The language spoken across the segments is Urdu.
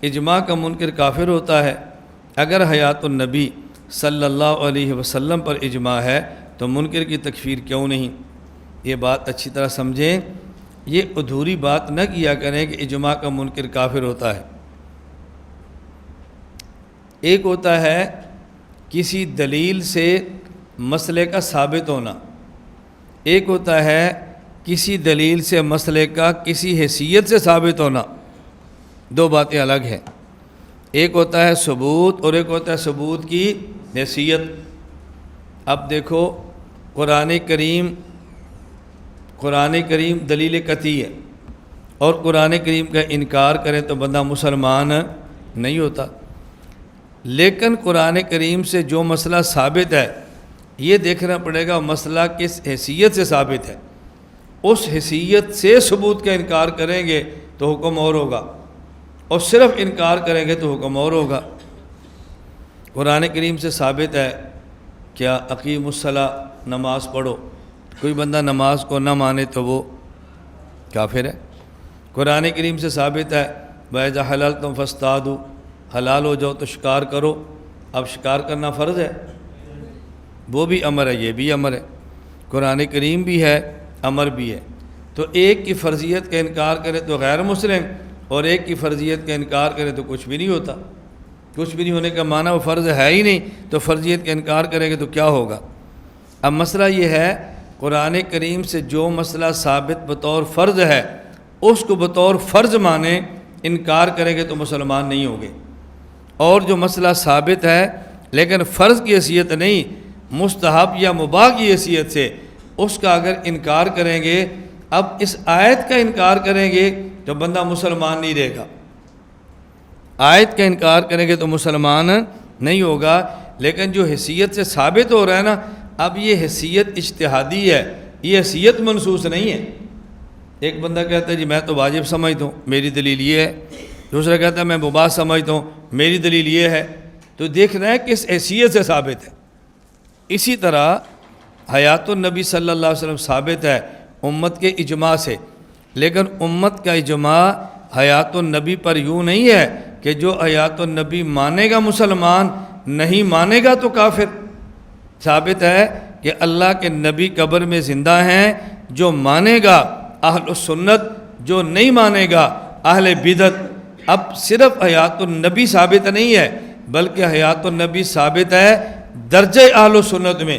اجماع کا منکر کافر ہوتا ہے؟ اگر حیات النبی صلی اللہ علیہ وسلم پر اجماع ہے تو منکر کی تکفیر کیوں نہیں؟ یہ بات اچھی طرح سمجھیں، یہ ادھوری بات نہ کیا کریں کہ اجماع کا منکر کافر ہوتا ہے۔ ایک ہوتا ہے کسی دلیل سے مسئلے کا ثابت ہونا، ایک ہوتا ہے کسی دلیل سے مسئلے کا کسی حیثیت سے ثابت ہونا، دو باتیں الگ ہیں۔ ایک ہوتا ہے ثبوت اور ایک ہوتا ہے ثبوت کی حیثیت۔ اب دیکھو قرآن کریم دلیل قطعی ہے، اور قرآن کریم کا انکار کریں تو بندہ مسلمان نہیں ہوتا۔ لیکن قرآن کریم سے جو مسئلہ ثابت ہے یہ دیکھنا پڑے گا مسئلہ کس حیثیت سے ثابت ہے۔ اس حیثیت سے ثبوت کا انکار کریں گے تو حکم اور ہوگا، اور صرف انکار کریں گے تو حکم اور ہوگا۔ قرآن کریم سے ثابت ہے کیا اقیم الصلاۃ، نماز پڑھو، کوئی بندہ نماز کو نہ مانے تو وہ کافر ہے۔ قرآن کریم سے ثابت ہے وَإِذَا حَلَلْتُمْ فَاصْطَادُوا، حلال ہو جاؤ تو شکار کرو۔ اب شکار کرنا فرض ہے، وہ بھی امر ہے، یہ بھی امر ہے، قرآن کریم بھی ہے، امر بھی ہے۔ تو ایک کی فرضیت کا انکار کرے تو غیر مسلم، اور ایک کی فرضیت کا انکار کرے تو کچھ بھی نہیں ہوتا۔ کچھ بھی نہیں ہونے کا معنی وہ فرض ہے ہی نہیں، تو فرضیت کا انکار کرے گا تو کیا ہوگا؟ اب مسئلہ یہ ہے قرآن کریم سے جو مسئلہ ثابت بطور فرض ہے اس کو بطور فرض مانیں، انکار کریں گے تو مسلمان نہیں ہوگے۔ اور جو مسئلہ ثابت ہے لیکن فرض کی حیثیت نہیں، مستحب یا مباح کی حیثیت سے، اس کا اگر انکار کریں گے، اب اس آیت کا انکار کریں گے تو بندہ مسلمان نہیں رہے گا۔ آیت کا انکار کریں گے تو مسلمان نہیں ہوگا۔ لیکن جو حیثیت سے ثابت ہو رہا ہے نا، اب یہ حیثیت اجتہادی ہے، یہ حیثیت منصوص نہیں ہے۔ ایک بندہ کہتا ہے جی میں تو واجب سمجھتا ہوں، میری دلیل یہ ہے، دوسرا کہتا ہے میں مباح سمجھتا ہوں، میری دلیل یہ ہے۔ تو دیکھنا ہے کس حیثیت سے ثابت ہے۔ اسی طرح حیات النبی صلی اللہ علیہ وسلم ثابت ہے امت کے اجماع سے، لیکن امت کا اجماع حیات النبی پر یوں نہیں ہے کہ جو حیات النبی مانے گا مسلمان، نہیں مانے گا تو کافر۔ ثابت ہے کہ اللہ کے نبی قبر میں زندہ ہیں، جو مانے گا اہل السنت، جو نہیں مانے گا اہل بدعت۔ اب صرف حیات النبی ثابت نہیں ہے بلکہ حیات النبی ثابت ہے درجہ اہل السنت میں۔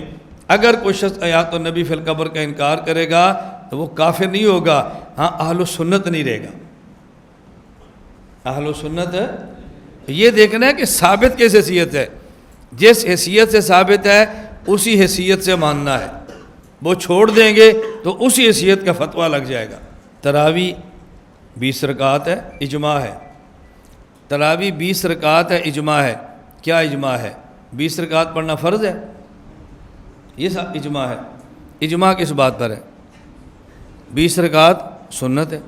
اگر کوئی شخص حیات النبی فی القبر کا انکار کرے گا تو وہ کافر نہیں ہوگا، ہاں اہل السنت نہیں رہے گا۔ اہل السنت یہ دیکھنا ہے کہ ثابت کس حیثیت ہے، جس حیثیت سے ثابت ہے اسی حیثیت سے ماننا ہے۔ وہ چھوڑ دیں گے تو اسی حیثیت کا فتویٰ لگ جائے گا۔ تراویح 20 رکعت ہے، اجماع ہے۔ تراویح 20 رکعت ہے، اجماع ہے۔ کیا اجماع ہے؟ 20 رکعت پڑھنا فرض ہے، یہ سب اجماع ہے۔ اجماع کس بات پر ہے؟ 20 رکعت سنت ہے۔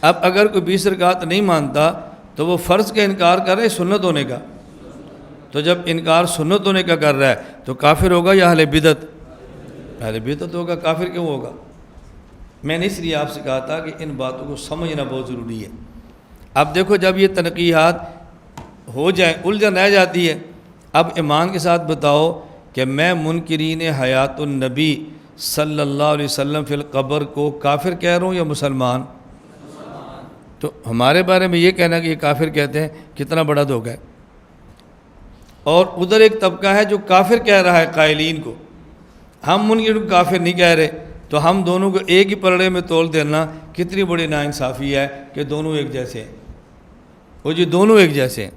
اب اگر کوئی 20 رکعت نہیں مانتا تو وہ فرض کا انکار کر رہا ہے سنت ہونے کا، تو جب انکار سنت ہونے کا کر رہا ہے تو کافر ہوگا یا اہل بدعت؟ اہل بدعت ہوگا، کافر کیوں ہوگا؟ میں نے اس لیے آپ سے کہا تھا کہ ان باتوں کو سمجھنا بہت ضروری ہے۔ اب دیکھو جب یہ تنقیحات ہو جائیں، الجھن رہ جاتی ہے، اب ایمان کے ساتھ بتاؤ کہ میں منکرین حیات النبی صلی اللہ علیہ وسلم فی القبر کو کافر کہہ رہا ہوں یا مسلمان؟ تو ہمارے بارے میں یہ کہنا کہ یہ کافر کہتے ہیں کتنا بڑا دھوکہ ہے۔ اور ادھر ایک طبقہ ہے جو کافر کہہ رہا ہے قائلین کو، ہم منکر کو کافر نہیں کہہ رہے، تو ہم دونوں کو ایک ہی پلڑے میں تول دینا کتنی بڑی ناانصافی ہے کہ دونوں ایک جیسے ہیں۔ وہ جی دونوں ایک جیسے ہیں۔